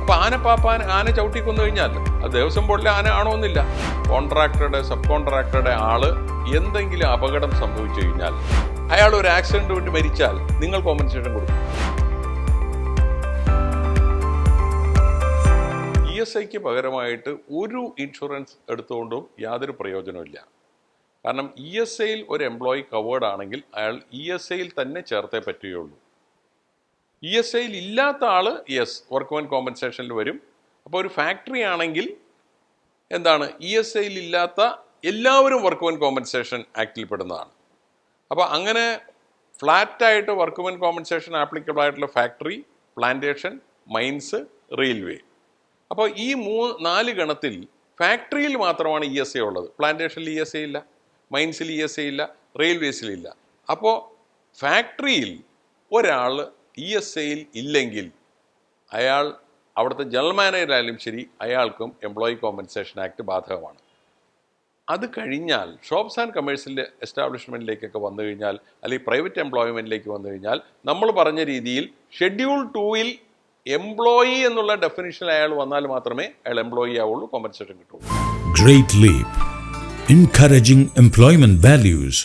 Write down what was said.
അപ്പോൾ ആന ചവിട്ടിക്കൊന്നു കഴിഞ്ഞാൽ അത് ദേവസ്വം ബോർഡിലെ ആന ആണോന്നില്ല, കോൺട്രാക്ടറുടെ സബ് കോൺട്രാക്ടറുടെ ആള് എന്തെങ്കിലും അപകടം സംഭവിച്ചു കഴിഞ്ഞാൽ, അയാൾ ഒരു ആക്സിഡന്റ് കൊണ്ട് മരിച്ചാൽ നിങ്ങൾ കോമ്പൻസേഷൻ കൊടുക്കും. ESIക്ക് പകരമായിട്ട് ഒരു ഇൻഷുറൻസ് എടുത്തുകൊണ്ടും യാതൊരു പ്രയോജനമില്ല. കാരണം ESIയിൽ ഒരു എംപ്ലോയി കവേർഡ് ആണെങ്കിൽ അയാൾ ESIയിൽ തന്നെ ചേർത്തേ പറ്റുകയുള്ളൂ. ESIയിൽ ഇല്ലാത്ത ആൾ വർക്ക്മെൻ കോമ്പൻസേഷനിൽ വരും. അപ്പോൾ ഒരു ഫാക്ടറി ആണെങ്കിൽ എന്താണ്, ESIയിൽ ഇല്ലാത്ത എല്ലാവരും വർക്ക്മെൻ കോമ്പൻസേഷൻ ആക്ടിൽ പെടുന്നതാണ്. അപ്പോൾ അങ്ങനെ ഫ്ലാറ്റായിട്ട് വർക്ക്മെൻ കോമ്പൻസേഷൻ ആപ്ലിക്കബിൾ ആയിട്ടുള്ള ഫാക്ടറി, പ്ലാന്റേഷൻ, മൈൻസ്, റെയിൽവേ. അപ്പോൾ ഈ 4 ഗണത്തിൽ ഫാക്ടറിയിൽ മാത്രമാണ് ESI ഉള്ളത്. പ്ലാന്റേഷനിൽ ESI ഇല്ല, മൈൻസിൽ ESI ഇല്ല, റെയിൽവേസിലില്ല. അപ്പോൾ ഫാക്ടറിയിൽ ഒരാൾ ESIയിൽ ഇല്ലെങ്കിൽ അയാൾ അവിടുത്തെ ജനറൽ മാനേജറായാലും ശരി, അയാൾക്കും എംപ്ലോയി കോമ്പൻസേഷൻ ആക്ട് ബാധകമാണ്. അത് കഴിഞ്ഞാൽ ഷോപ്സ് ആൻഡ് കമേഴ്സിൻ്റെ എസ്റ്റാബ്ലിഷ്മെൻറ്റിലേക്കൊക്കെ വന്നു കഴിഞ്ഞാൽ, അല്ലെങ്കിൽ പ്രൈവറ്റ് എംപ്ലോയ്മെൻറ്റിലേക്ക് വന്നു കഴിഞ്ഞാൽ, നമ്മൾ പറഞ്ഞ രീതിയിൽ ഷെഡ്യൂൾ 2-ൽ എംപ്ലോയി എന്നുള്ള ഡെഫിനിഷൻ അയാൾ വന്നാൽ മാത്രമേ അയാൾ എംപ്ലോയി ആവുള്ളൂ, കോമ്പൻസേഷൻ കിട്ടുള്ളൂ. Great Leap, encouraging employment values.